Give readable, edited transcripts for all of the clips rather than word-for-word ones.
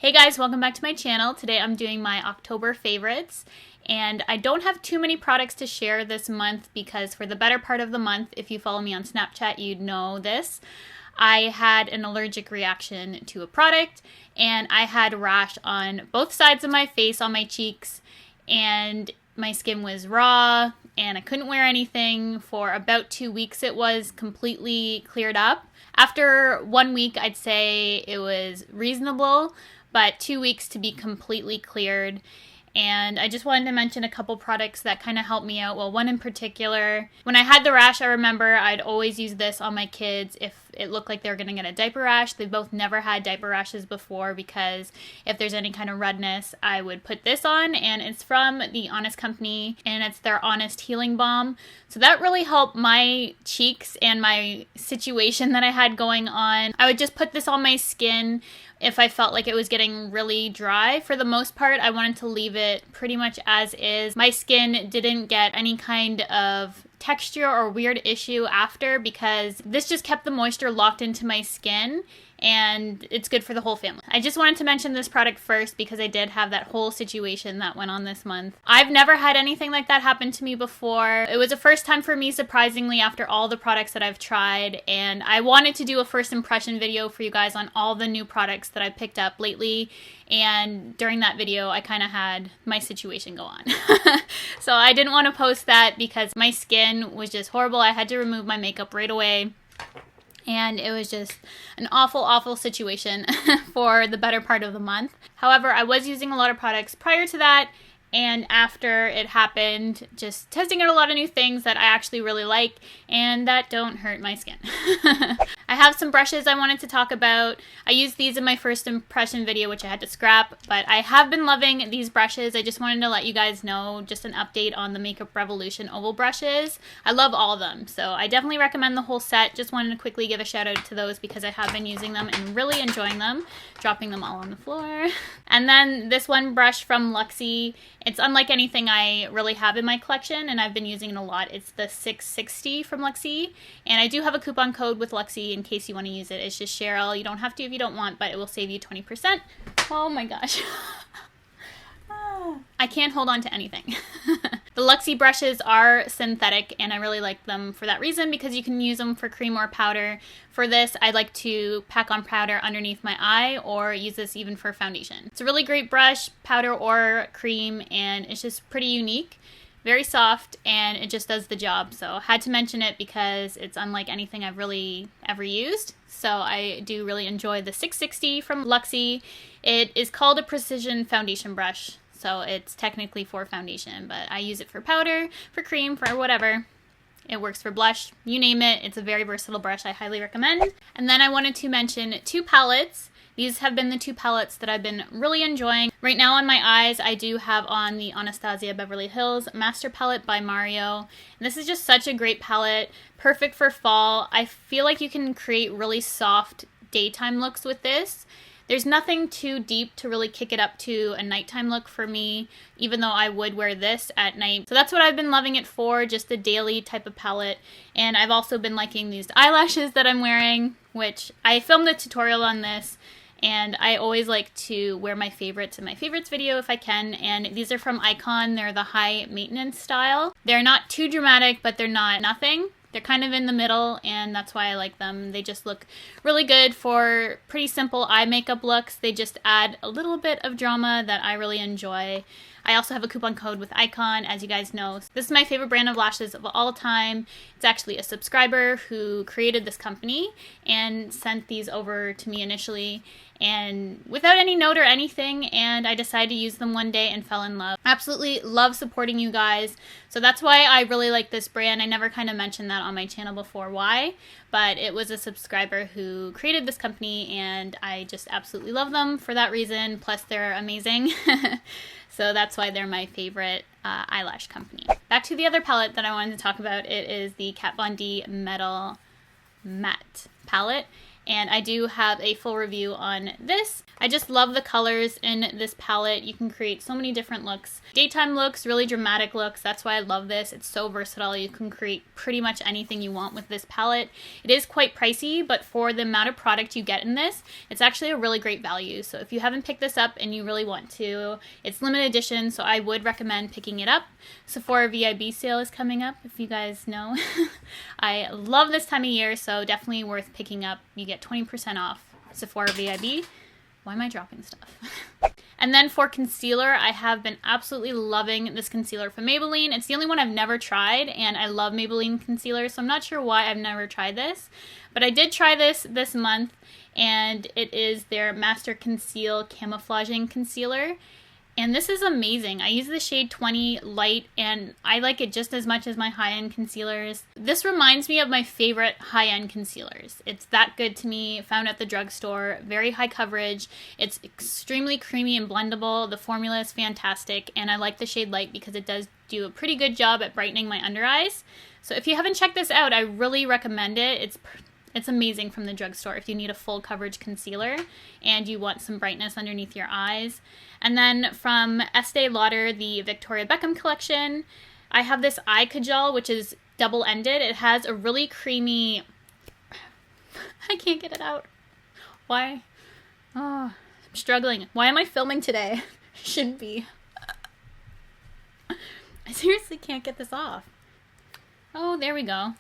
Hey guys, welcome back to my channel. Today I'm doing my October favorites, and I don't have too many products to share this month because for the better part of the month, if you follow me on Snapchat, you'd know this. I had an allergic reaction to a product, and I had a rash on both sides of my face, on my cheeks, and my skin was raw, and I couldn't wear anything. For about 2 weeks it was completely cleared up. After 1 week, I'd say it was reasonable, but 2 weeks to be completely cleared. And I just wanted to mention a couple products that kind of helped me out. Well, one in particular, when I had the rash, I remember I'd always use this on my kids if it looked like they were going to get a diaper rash. They both never had diaper rashes before because if there's any kind of redness, I would put this on. And it's from the Honest Company, and it's their Honest Healing Balm. So that really helped my cheeks and my situation that I had going on. I would just put this on my skin if I felt like it was getting really dry. For the most part, I wanted to leave it pretty much as is. My skin didn't get any kind of texture or weird issue after because this just kept the moisture locked into my skin, and it's good for the whole family. I just wanted to mention this product first because I did have that whole situation that went on this month. I've never had anything like that happen to me before. It was a first time for me, surprisingly, after all the products that I've tried, and I wanted to do a first impression video for you guys on all the new products that I picked up lately, and during that video I kind of had my situation go on. So I didn't want to post that because my skin was just horrible. I had to remove my makeup right away. And it was just an awful, awful situation for the better part of the month. However, I was using a lot of products prior to that, and after it happened, just testing out a lot of new things that I actually really like and that don't hurt my skin. I have some brushes I wanted to talk about. I used these in my first impression video, which I had to scrap, but I have been loving these brushes. I just wanted to let you guys know, just an update on the Makeup Revolution oval brushes. I love all of them, so I definitely recommend the whole set. Just wanted to quickly give a shout out to those because I have been using them and really enjoying them, dropping them all on the floor. And then this one brush from Luxie. It's unlike anything I really have in my collection, and I've been using it a lot. It's the 660 from Luxie, and I do have a coupon code with Luxie in case you want to use it. It's just Cheryl. You don't have to if you don't want, but it will save you 20%. Oh my gosh. I can't hold on to anything. The Luxie brushes are synthetic, and I really like them for that reason because you can use them for cream or powder. For this, I like to pack on powder underneath my eye or use this even for foundation. It's a really great brush, powder or cream, and it's just pretty unique. Very soft, and it just does the job. So I had to mention it because it's unlike anything I've really ever used. So I do really enjoy the 660 from Luxie. It is called a precision foundation brush. So it's technically for foundation, but I use it for powder, for cream, for whatever. It works for blush, you name it. It's a very versatile brush I highly recommend. And then I wanted to mention two palettes. These have been the two palettes that I've been really enjoying. Right now on my eyes, I do have on the Anastasia Beverly Hills Master Palette by Mario. And this is just such a great palette, perfect for fall. I feel like you can create really soft daytime looks with this. There's nothing too deep to really kick it up to a nighttime look for me, even though I would wear this at night. So that's what I've been loving it for, just a daily type of palette. And I've also been liking these eyelashes that I'm wearing, which I filmed a tutorial on this. And I always like to wear my favorites in my favorites video if I can. And these are from Icon. They're the high maintenance style. They're not too dramatic, but they're not nothing. They're kind of in the middle, and that's why I like them. They just look really good for pretty simple eye makeup looks. They just add a little bit of drama that I really enjoy. I also have a coupon code with Icon, as you guys know. This is my favorite brand of lashes of all time. It's actually a subscriber who created this company and sent these over to me initially, and without any note or anything, and I decided to use them one day and fell in love. Absolutely love supporting you guys. So that's why I really like this brand. I never kind of mentioned that on my channel before why, but it was a subscriber who created this company, and I just absolutely love them for that reason. Plus they're amazing. So that's why they're my favorite eyelash company. Back to the other palette that I wanted to talk about. It is the Kat Von D Metal Matte palette. and I do have a full review on this. I just love the colors in this palette. You can create so many different looks. Daytime looks, really dramatic looks. That's why I love this. It's so versatile. You can create pretty much anything you want with this palette. It is quite pricey, but for the amount of product you get in this, it's actually a really great value. So if you haven't picked this up and you really want to, it's limited edition, so I would recommend picking it up. Sephora VIB sale is coming up, if you guys know. I love this time of year, so definitely worth picking up. You get 20% off Sephora VIB. Why am I dropping stuff? And then for concealer, I have been absolutely loving this concealer from Maybelline. It's the only one I've never tried, and I love Maybelline concealer, so I'm not sure why I've never tried this. But I did try this month, and it is their Master Conceal Camouflaging Concealer. And this is amazing. I use the shade 20 Light, and I like it just as much as my high-end concealers. This reminds me of my favorite high-end concealers. It's that good to me. Found at the drugstore. Very high coverage. It's extremely creamy and blendable. The formula is fantastic, and I like the shade Light because it does do a pretty good job at brightening my under eyes. So if you haven't checked this out, I really recommend it. It's amazing from the drugstore if you need a full coverage concealer and you want some brightness underneath your eyes. And then from Estee Lauder, the Victoria Beckham collection, I have this eye kajal, which is double-ended. It has a really creamy... I can't get it out. Why? Oh, I'm struggling. Why am I filming today? Shouldn't be. I seriously can't get this off. Oh, there we go.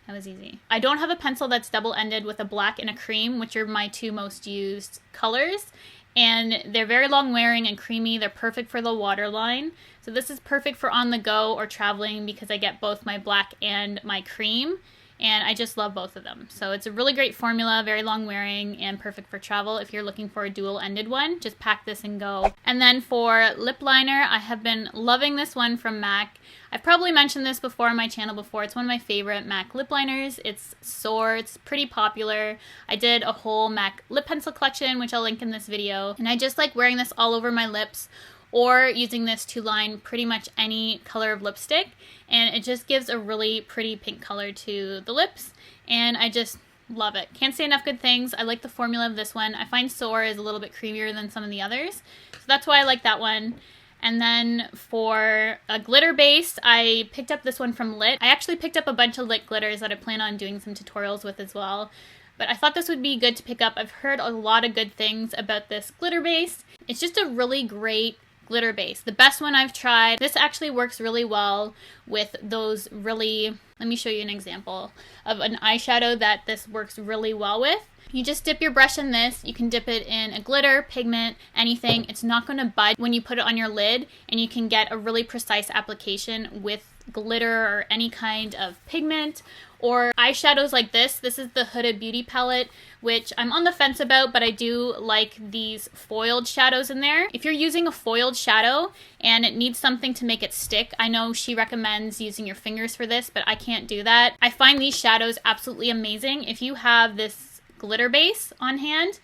That was easy. I don't have a pencil that's double-ended with a black and a cream, which are my two most used colors. And they're very long-wearing and creamy. They're perfect for the waterline. So this is perfect for on the go or traveling because I get both my black and my cream. And I just love both of them. So it's a really great formula, very long-wearing, and perfect for travel. If you're looking for a dual-ended one, just pack this and go. And then for lip liner, I have been loving this one from MAC. I've probably mentioned this before on my channel before. It's one of my favorite MAC lip liners. It's Soar. It's pretty popular. I did a whole MAC lip pencil collection, which I'll link in this video. And I just like wearing this all over my lips, or using this to line pretty much any color of lipstick, and it just gives a really pretty pink color to the lips, and I just love it. Can't say enough good things. I like the formula of this one. I find Soar is a little bit creamier than some of the others, so that's why I like that one. And then for a glitter base, I picked up this one from Lit. I actually picked up a bunch of Lit glitters that I plan on doing some tutorials with as well, but I thought this would be good to pick up. I've heard a lot of good things about this glitter base. It's just a really great glitter base. The best one I've tried. This actually works really well with those really, let me show you an example of an eyeshadow that this works really well with. You just dip your brush in this. You can dip it in a glitter, pigment, anything. It's not going to budge when you put it on your lid, and you can get a really precise application with glitter or any kind of pigment or eyeshadows like this. This is the Huda Beauty palette, which I'm on the fence about, but I do like these foiled shadows in there. If you're using a foiled shadow and it needs something to make it stick, I know she recommends using your fingers for this, but I can't do that. I find these shadows absolutely amazing. If you have this glitter base on hand,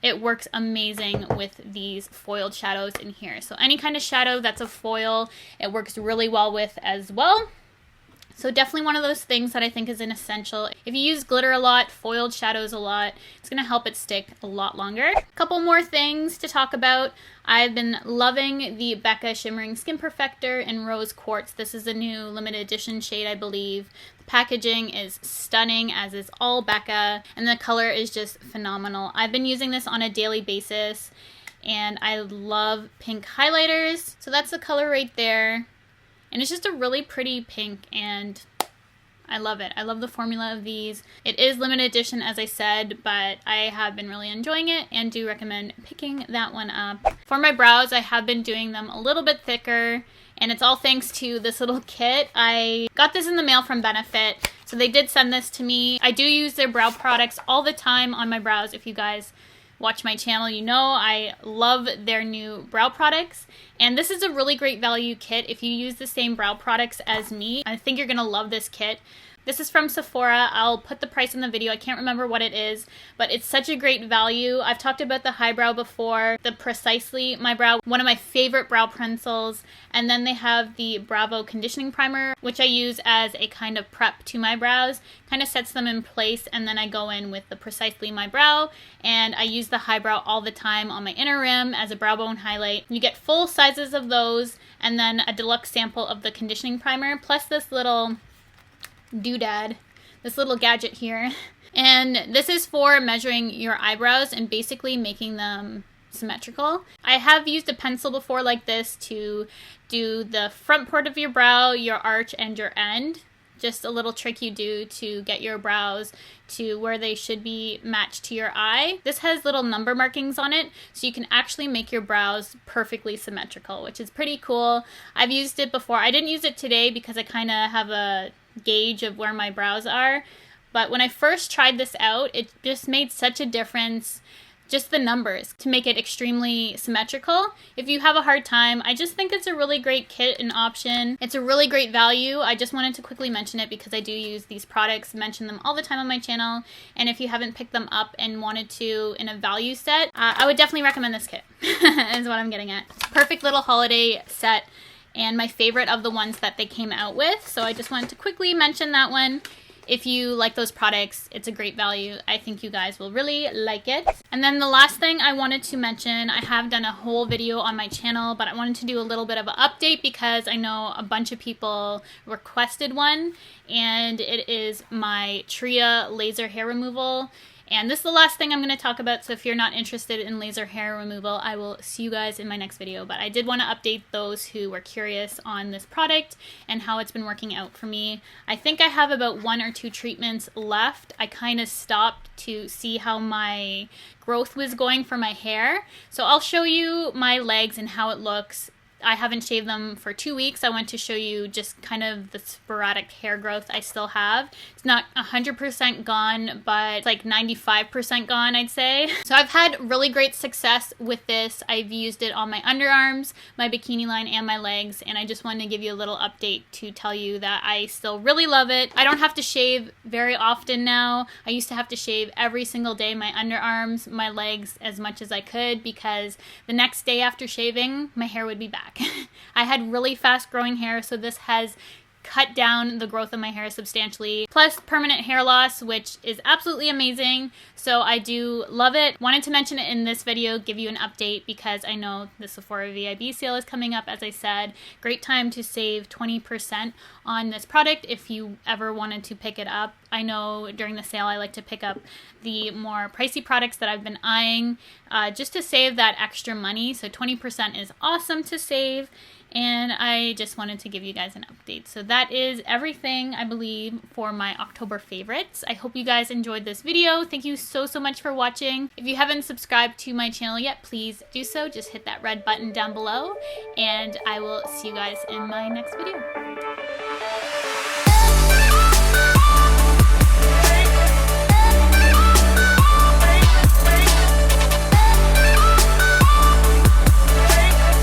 it works amazing with these foiled shadows in here. So any kind of shadow that's a foil, it works really well with as well. So definitely one of those things that I think is an essential. If you use glitter a lot, foiled shadows a lot, it's going to help it stick a lot longer. A couple more things to talk about. I've been loving the BECCA Shimmering Skin Perfector in Rose Quartz. This is a new limited edition shade, I believe. The packaging is stunning, as is all BECCA, and the color is just phenomenal. I've been using this on a daily basis, and I love pink highlighters. So that's the color right there. And it's just a really pretty pink, and I love it. I love the formula of these. It is limited edition, as I said, but I have been really enjoying it and do recommend picking that one up. For my brows, I have been doing them a little bit thicker, and it's all thanks to this little kit. I got this in the mail from Benefit, so they did send this to me. I do use their brow products all the time on my brows. If you guys watch my channel, you know I love their new brow products, and this is a really great value kit. If you use the same brow products as me, I think you're gonna love this kit. This is from Sephora. I'll put the price in the video. I can't remember what it is, but it's such a great value. I've talked about the Highbrow before, the Precisely My Brow, one of my favorite brow pencils. And then they have the Bravo Conditioning Primer, which I use as a kind of prep to my brows. Kind of sets them in place, and then I go in with the Precisely My Brow, and I use the Highbrow all the time on my inner rim as a brow bone highlight. You get full sizes of those, and then a deluxe sample of the conditioning primer, plus this little doodad, this little gadget here. And this is for measuring your eyebrows and basically making them symmetrical. I have used a pencil before like this to do the front part of your brow, your arch, and your end. Just a little trick you do to get your brows to where they should be matched to your eye. This has little number markings on it, so you can actually make your brows perfectly symmetrical, which is pretty cool. I've used it before. I didn't use it today because I kind of have a gauge of where my brows are, but when I first tried this out, it just made such a difference. Just the numbers to make it extremely symmetrical. If you have a hard time, I just think it's a really great kit and option. It's a really great value. I just wanted to quickly mention it because I do use these products, mention them all the time on my channel. And if you haven't picked them up and wanted to in a value set, I would definitely recommend this kit, is what I'm getting at. Perfect little holiday set and my favorite of the ones that they came out with. So I just wanted to quickly mention that one. If you like those products, it's a great value. I think you guys will really like it. And then the last thing I wanted to mention, I have done a whole video on my channel, but I wanted to do a little bit of an update because I know a bunch of people requested one, and it is my Tria laser hair removal. And this is the last thing I'm going to talk about, so if you're not interested in laser hair removal, I will see you guys in my next video. But I did want to update those who were curious on this product and how it's been working out for me. I think I have about 1 or 2 treatments left. I kind of stopped to see how my growth was going for my hair. So I'll show you my legs and how it looks. I haven't shaved them for 2 weeks. I want to show you just kind of the sporadic hair growth I still have. It's not 100% gone, but it's like 95% gone, I'd say. So I've had really great success with this. I've used it on my underarms, my bikini line, and my legs, and I just wanted to give you a little update to tell you that I still really love it. I don't have to shave very often now. I used to have to shave every single day my underarms, my legs, as much as I could, because the next day after shaving, my hair would be back. I had really fast growing hair, so this has cut down the growth of my hair substantially, plus permanent hair loss, which is absolutely amazing. So I do love it. Wanted to mention it in this video, give you an update, because I know the Sephora VIB sale is coming up, as I said. Great time to save 20% on this product if you ever wanted to pick it up. I know during the sale I like to pick up the more pricey products that I've been eyeing just to save that extra money. So 20% is awesome to save. And I just wanted to give you guys an update. So that is everything, I believe, for my October favorites. I hope you guys enjoyed this video. Thank you so much for watching. If you haven't subscribed to my channel yet, please do so. Just hit that red button down below. And I will see you guys in my next video.